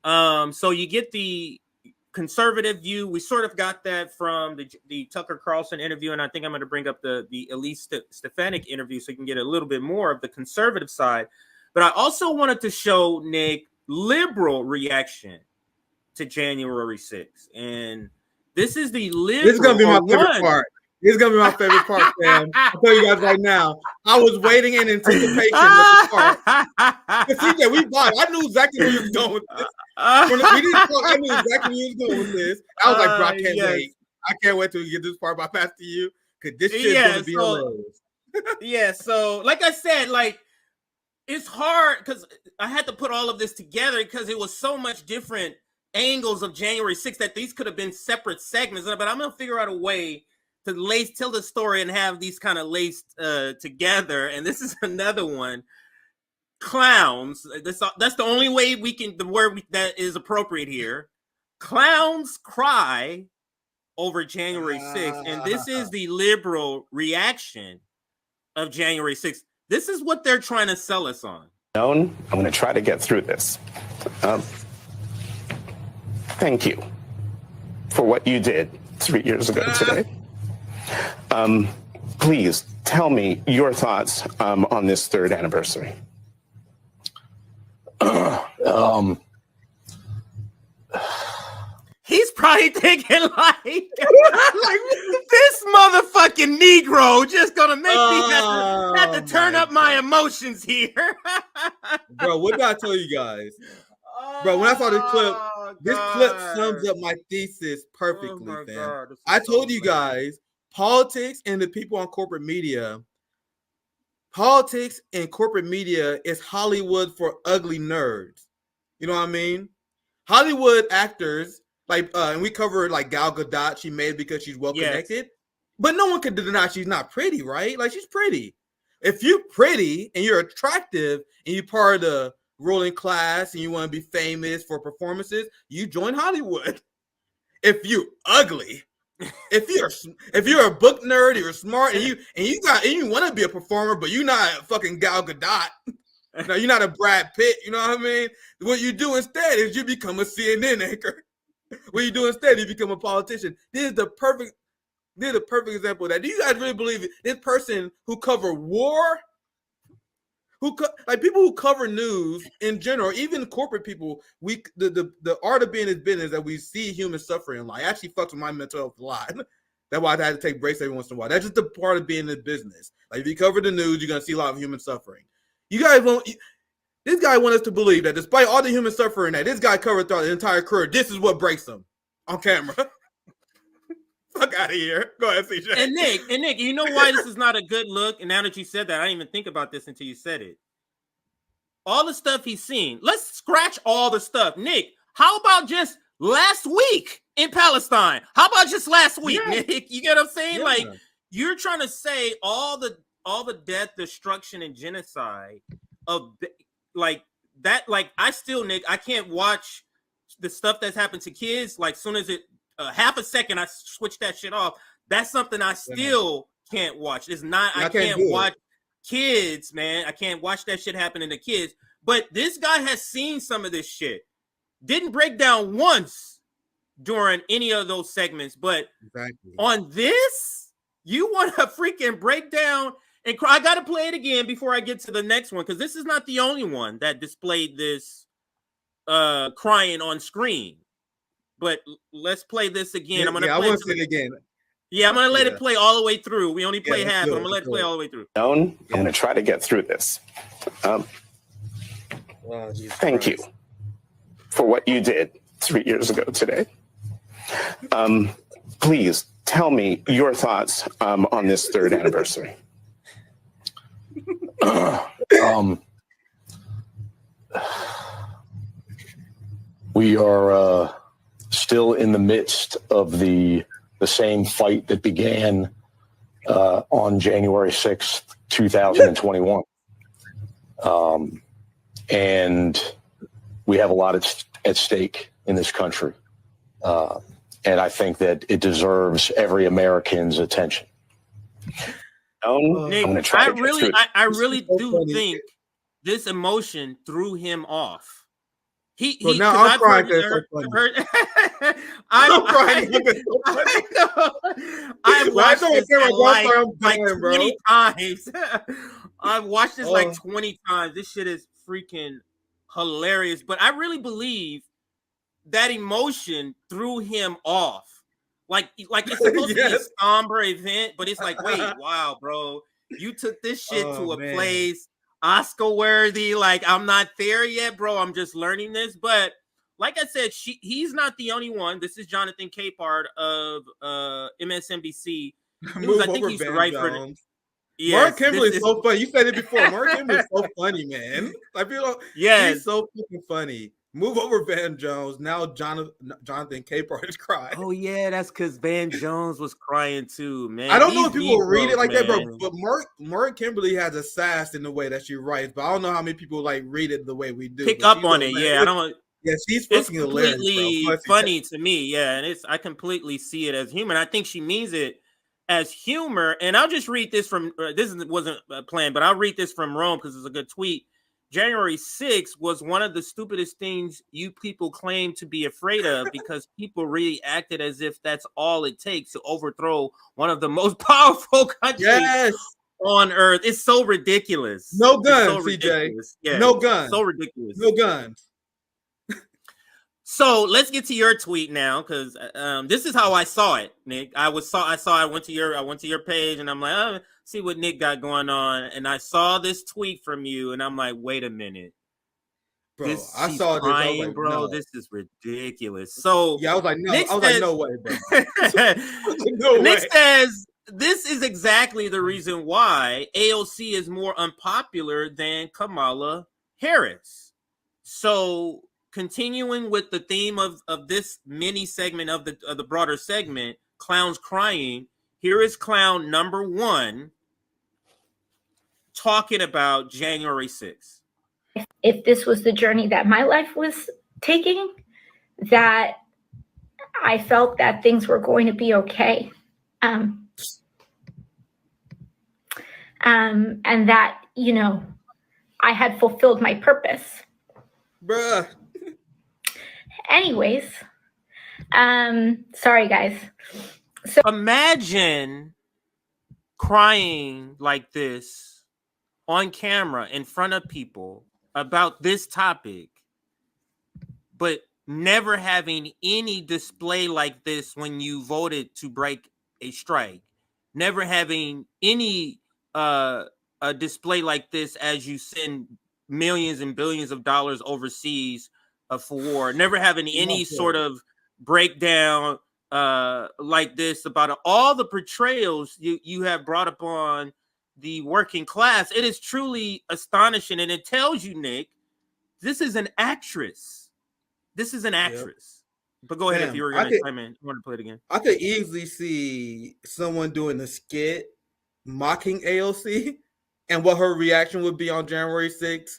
So you get the conservative view. We sort of got that from the Tucker Carlson interview, and I think I'm going to bring up the Elise Stefanik interview so you can get a little bit more of the conservative side. But I also wanted to show Nick liberal reaction to January 6th, and this is the liberal. This is going to be my favorite part. This is going to be my favorite part, Sam. I'll tell you guys right now. I was waiting in anticipation with this part. But CJ, we bought it. I knew exactly where you was going with this. We didn't talk. I knew exactly where you was going with this. I was like, bro, I can't wait. I can't wait till we get this part by pass to you because this shit's going to be hilarious. Yeah, so like I said, like it's hard because I had to put all of this together because it was so much different angles of January 6th that these could have been separate segments. But I'm going to figure out a way to tell the story and have these kind of laced together. And this is another one. Clowns. That's the only way we can, the word that is appropriate here. Clowns cry over January 6th. And this is the liberal reaction of January 6th. This is what they're trying to sell us on. I'm going to try to get through this. Thank you for what you did 3 years ago today. Please tell me your thoughts on this third anniversary. He's probably thinking like this motherfucking Negro just gonna make me have to turn up my emotions here. Bro, what did I tell you guys? Bro, when I saw this clip sums up my thesis perfectly, fam. I told you guys, politics and the people on corporate media, politics and corporate media is Hollywood for ugly nerds. You know what I mean? Hollywood actors, like, and we covered like Gal Gadot, she made it because she's well connected. But no one can deny she's not pretty, right? Like, she's pretty. If you're pretty and you're attractive and you're part of the ruling class and you want to be famous for performances, you join Hollywood. If you ugly, if you're a book nerd, you're smart, and you want to be a performer, but you're not a fucking Gal Gadot. No, you're not a Brad Pitt. You know what I mean? What you do instead is you become a CNN anchor. What you do instead, you become a politician. This is the perfect example of that. Do you guys really believe it? This person who cover war, like people who cover news in general, even corporate people, the art of being in business that we see human suffering like actually fucks with my mental health a lot. That's why I had to take breaks every once in a while. That's just the part of being in business. Like if you cover the news, you're gonna see a lot of human suffering. You guys won't. This guy wants us to believe that despite all the human suffering that this guy covered throughout his entire career, this is what breaks him on camera. Fuck out of here. Go ahead, CJ. And Nick, you know why this is not a good look? And now that you said that, I didn't even think about this until you said it. All the stuff he's seen. Let's scratch all the stuff. Nick, how about just last week in Palestine? How about just last week, Nick? You get what I'm saying? Yeah. Like, you're trying to say all the death, destruction, and genocide of like that. Like, Nick, I can't watch the stuff that's happened to kids. Like, soon as it half a second, I switch that shit off. That's something I still can't watch. It's not. I can't watch kids, man. I can't watch that shit happening to kids. But this guy has seen some of this shit. Didn't break down once during any of those segments. But on this, you want to freaking break down and cry. I got to play it again before I get to the next one, because this is not the only one that displayed this crying on screen. But let's play this again. I want to see it again. Yeah, I'm going to let it play all the way through. We only play half, but I'm going to let it play all the way through. I'm going to try to get through this. Thank you for what you did 3 years ago today. Please tell me your thoughts on this third anniversary. We are still in the midst of the same fight that began on January 6th, 2021. And we have a lot at stake in this country. And I think that it deserves every American's attention. Nick, I really do think this emotion threw him off. So now I'm crying because it's so funny. I'm crying because it's so funny. I've watched this like 20 times. I've watched this like 20 times. This shit is freaking hilarious. But I really believe that emotion threw him off. Like it's supposed to be a somber event, but it's like, wait, wow, bro, you took this shit to a place Oscar worthy. Like, I'm not there yet, bro. I'm just learning this. But like I said, he's not the only one. This is Jonathan Capehart of MSNBC News. I think he's the right for. Yes, Mark Kimberly is so funny. You said it before. Mark Kimberly is so funny, man. I feel like he's so fucking funny. Move over, Van Jones. Now Jonathan Capehart is crying. Oh yeah, that's because Van Jones was crying too, man. I don't know if people read it like that, bro. But Mark Kimberly has a sass in the way that she writes, but I don't know how many people like read it the way we do. Pick up on it, yeah. I don't. Yeah, she's fucking hilarious, bro. Funny to me, yeah, and I completely see it as humor. I think she means it as humor, and I'll just read this from. Wasn't planned, but I'll read this from Rome because it's a good tweet. January 6th was one of the stupidest things you people claim to be afraid of because people really acted as if that's all it takes to overthrow one of the most powerful countries on earth. It's so ridiculous. No guns, CJ. Yeah, no guns. So ridiculous. No guns. So let's get to your tweet now, because this is how I saw it, Nick. I went to your page, and I'm like, oh, see what Nick got going on, and I saw this tweet from you, and I'm like, wait a minute, bro. I saw this, I was like, bro. No. This is ridiculous. So yeah, I was like, no. Nick I was like, no way, bro. Nick says this is exactly the reason why AOC is more unpopular than Kamala Harris. So, continuing with the theme of this mini segment of the broader segment, clowns crying, here is clown number 1 talking about January 6th. If this was the journey that my life was taking, that I felt that things were going to be okay. And that, you know, I had fulfilled my purpose. Bruh. Anyways, sorry guys. So imagine crying like this on camera in front of people about this topic, but never having any display like this when you voted to break a strike, never having any a display like this as you send millions and billions of dollars overseas for war, never having any sort of breakdown like this about all the portrayals you have brought upon the working class. It is truly astonishing, and it tells you, Nick, this is an actress. This is an actress. Yep. But go ahead if you were going to chime in. You want to play it again? I could easily see someone doing a skit mocking AOC and what her reaction would be on January 6th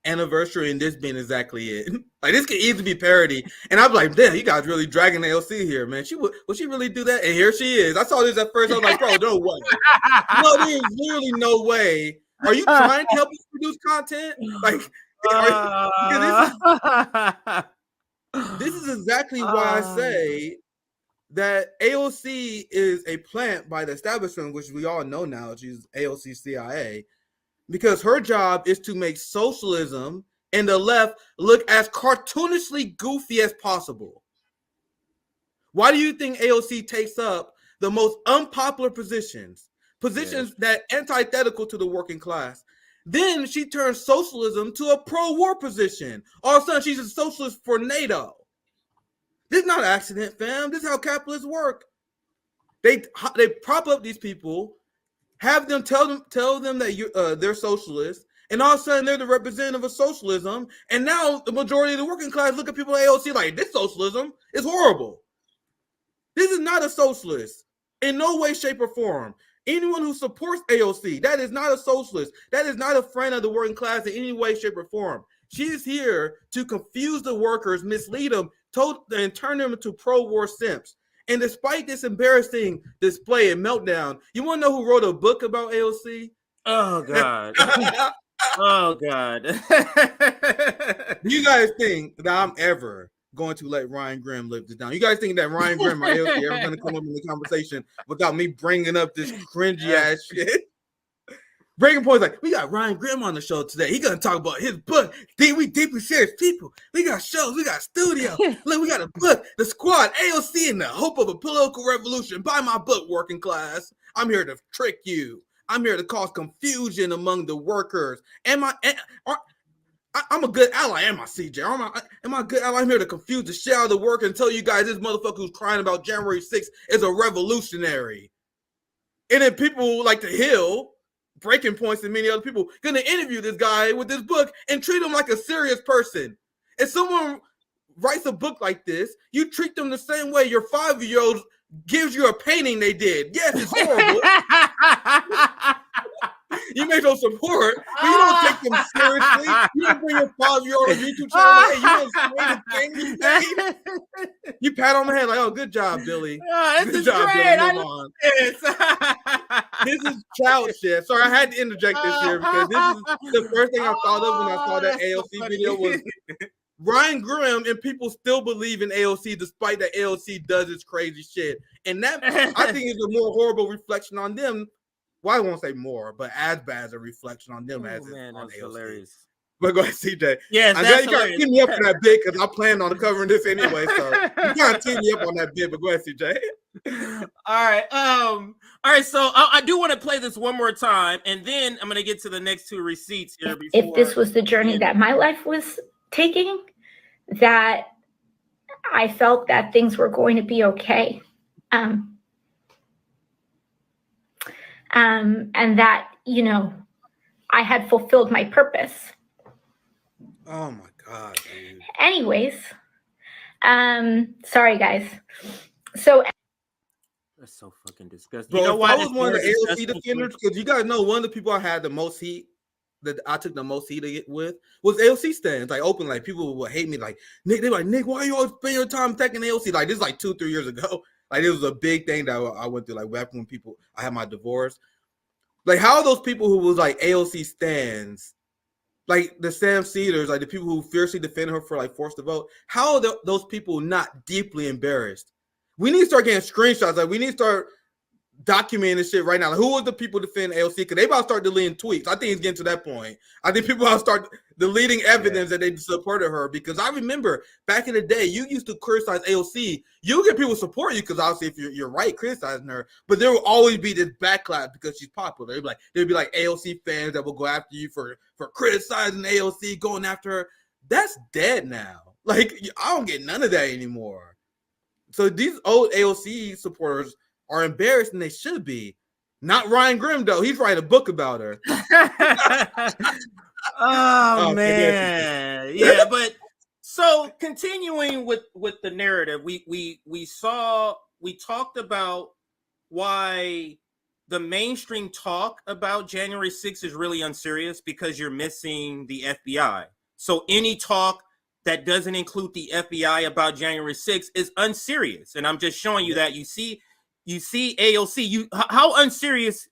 anniversary, and this being exactly it. Like, this could easily be parody. And I'm like, damn, you guys really dragging AOC here, man. Would she really do that? And here she is. I saw this at first. I was like, bro, no way. No, there's literally no way. Are you trying to help us produce content? Like, this is exactly why I say that AOC is a plant by the establishment, which we all know now. She's AOC CIA. Because her job is to make socialism and the left look as cartoonishly goofy as possible. Why do you think AOC takes up the most unpopular positions that antithetical to the working class? Then she turns socialism to a pro-war position. All of a sudden, she's a socialist for NATO. This is not an accident, fam. This is how capitalists work. They prop up these people, have them tell them that they're socialists, and all of a sudden they're the representative of socialism. And now the majority of the working class look at people like AOC like, this socialism is horrible. This is not a socialist in no way, shape, or form. Anyone who supports AOC, that is not a socialist. That is not a friend of the working class in any way, shape, or form. She is here to confuse the workers, mislead them, and turn them into pro-war simps. And despite this embarrassing display and meltdown, you want to know who wrote a book about AOC? Oh, God. Oh God. Do you guys think that I'm ever going to let Ryan Grimm live this down? You guys think that Ryan Grimm or AOC ever going to come up in the conversation without me bringing up this cringy ass shit? Breaking points like, we got Ryan Grimm on the show today. He gonna talk about his book. We deeply serious people. We got shows. We got studio. Look, we got a book. The Squad, AOC, and the Hope of a Political Revolution. Buy my book, working class. I'm here to trick you. I'm here to cause confusion among the workers. I'm a good ally. Am I, CJ? Am I a good ally? I'm here to confuse the shit out of the worker and tell you guys this motherfucker who's crying about January 6th is a revolutionary. And then people like the Hill, Breaking Points, and many other people gonna interview this guy with this book and treat him like a serious person. If someone writes a book like this, you treat them the same way your 5-year-old gives you a painting they did. Yes, it's horrible. You may show support, but you don't take them seriously. You don't bring your 5-year-old on YouTube channel. Hey, you don't say the things you say. You pat on the head like, "Oh, good job, Billy. Good job, great. Billy. Move on." This is child shit. Sorry, I had to interject this here because this is the first thing I thought of when I saw that AOC video was Ryan Grimm, and people still believe in AOC despite that AOC does this crazy shit. And that, I think, is a more horrible reflection on them. Well, I won't say more, but as bad as a reflection on them as man, on that's AOC. Hilarious. But go ahead, CJ. Yes, I'm glad you got to keep me up on that bit because I planned on covering this anyway. So you gotta team me up on that bit. But go ahead, CJ. All right. So I do want to play this one more time, and then I'm gonna get to the next two receipts here. If this was the journey that my life was taking, that I felt that things were going to be okay. And that, I had fulfilled my purpose. Oh my God, dude. Anyways, sorry guys. So that's so fucking disgusting. Bro, you know if why I was one of the AOC defenders, because you guys know one of the people I had the most heat, that I took the most heat with, was AOC stands. Like open, like people would hate me. Like Nick, they were like, Nick, why are you always spending your time attacking AOC? Like this is like 2-3 years ago. Like it was a big thing that I went through. Like back when I had my divorce. Like how are those people who was like AOC stands, like the Sam Cedars, like the people who fiercely defend her for like forced to vote, how are those people not deeply embarrassed? We need to start getting screenshots. Like we need to start documenting this shit right now. Like, who was the people defending AOC? Because they about to start deleting tweets. I think it's getting to that point. I think people about to start deleting evidence that they supported her. Because I remember back in the day, you used to criticize AOC. You get people support you because obviously if you're right criticizing her, but there will always be this backlash because she's popular. There'd be like AOC fans that will go after you for criticizing AOC, going after her. That's dead now. Like I don't get none of that anymore. So these old AOC supporters are embarrassed, and they should be. Not Ryan Grimm though. He's writing a book about her. Oh man, yeah. But so continuing with the narrative, we talked about why the mainstream talk about January 6th is really unserious because you're missing the FBI. So any talk that doesn't include the FBI about January 6th is unserious, and I'm just showing you that. You see AOC. How unserious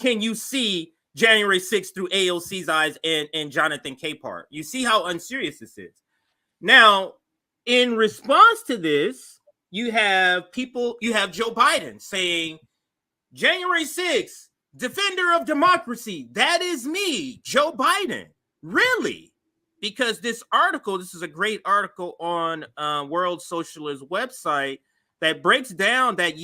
can you see January 6th through AOC's eyes and Jonathan Capehart? You see how unserious this is. Now, in response to this, you have Joe Biden saying, January 6th, defender of democracy. That is me, Joe Biden. Really? Because this is a great article on World Socialist website that breaks down that,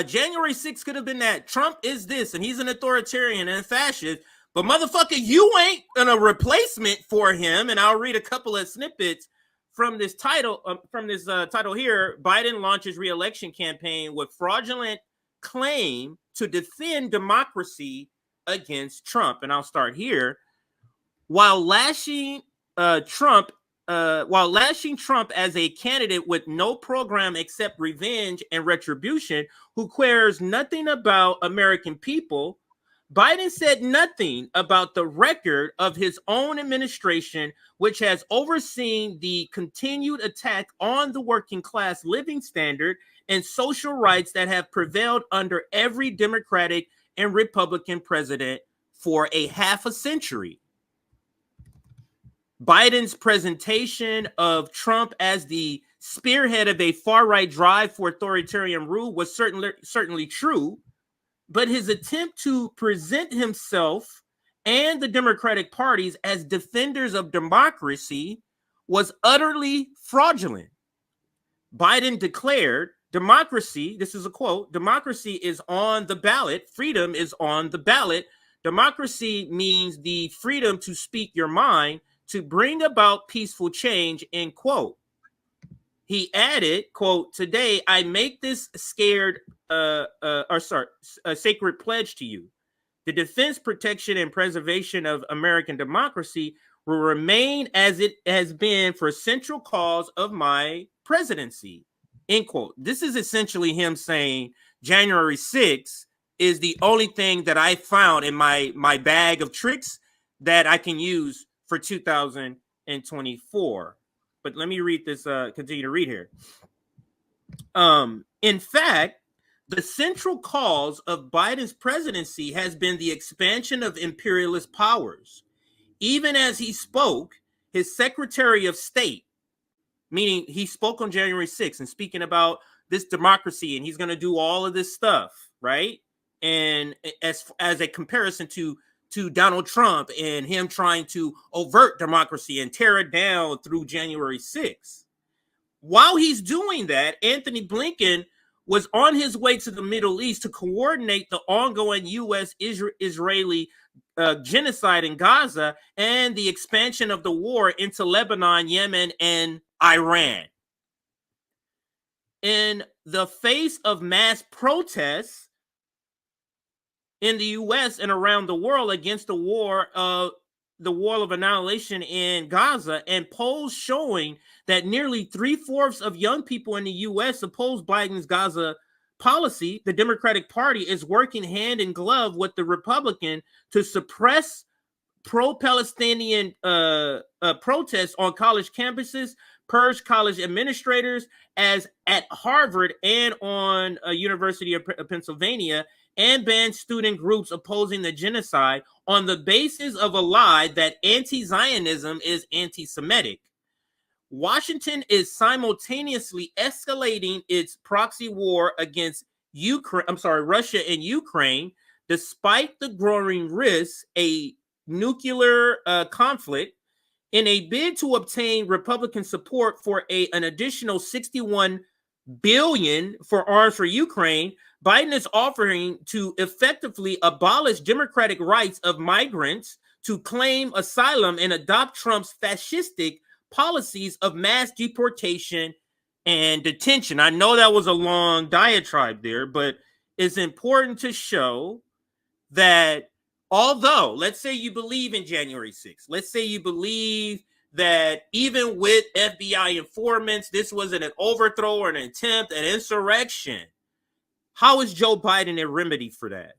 January 6th could have been that Trump is this, and he's an authoritarian and a fascist, but motherfucker, you ain't a replacement for him. And I'll read a couple of snippets from this title, title here. Biden launches re-election campaign with fraudulent claim to defend democracy against Trump. And I'll start here. While lashing Trump as a candidate with no program except revenge and retribution, who cares nothing about American people, Biden said nothing about the record of his own administration, which has overseen the continued attack on the working class living standard and social rights that have prevailed under every Democratic and Republican president for a half a century. Biden's presentation of Trump as the spearhead of a far-right drive for authoritarian rule was certainly true, but his attempt to present himself and the Democratic parties as defenders of democracy was utterly fraudulent. Biden declared, democracy, this is a quote, democracy is on the ballot, freedom is on the ballot. Democracy means the freedom to speak your mind, to bring about peaceful change, end quote. He added, quote, today I make this sacred pledge to you. The defense, protection, and preservation of American democracy will remain as it has been for central cause of my presidency, end quote. This is essentially him saying January 6th is the only thing that I found in my bag of tricks that I can use for 2024. But let me read this, continue to read here. In fact, the central cause of Biden's presidency has been the expansion of imperialist powers. Even as he spoke, his Secretary of State, meaning he spoke on January 6th and speaking about this democracy, and he's going to do all of this stuff, right? And as a comparison to Donald Trump and him trying to overt democracy and tear it down through January 6th. While he's doing that, Anthony Blinken was on his way to the Middle East to coordinate the ongoing U.S.-Israeli genocide in Gaza and the expansion of the war into Lebanon, Yemen, and Iran. In the face of mass protests in the U.S. and around the world against the war of annihilation in Gaza, and polls showing that nearly 3/4 of young people in the U.S. oppose Biden's Gaza policy, the Democratic Party is working hand in glove with the Republican to suppress pro-Palestinian protests on college campuses, purge college administrators, as at Harvard and on University of Pennsylvania, and ban student groups opposing the genocide on the basis of a lie that anti-Zionism is anti-Semitic. Washington is simultaneously escalating its proxy war against Russia and Ukraine, despite the growing risk a nuclear conflict, in a bid to obtain Republican support for an additional $61 billion for arms for Ukraine. Biden is offering to effectively abolish democratic rights of migrants to claim asylum and adopt Trump's fascistic policies of mass deportation and detention. I know that was a long diatribe there, but it's important to show that although, let's say you believe in January 6th, let's say you believe that even with FBI informants, this wasn't an overthrow or an attempt, an insurrection. How is Joe Biden a remedy for that?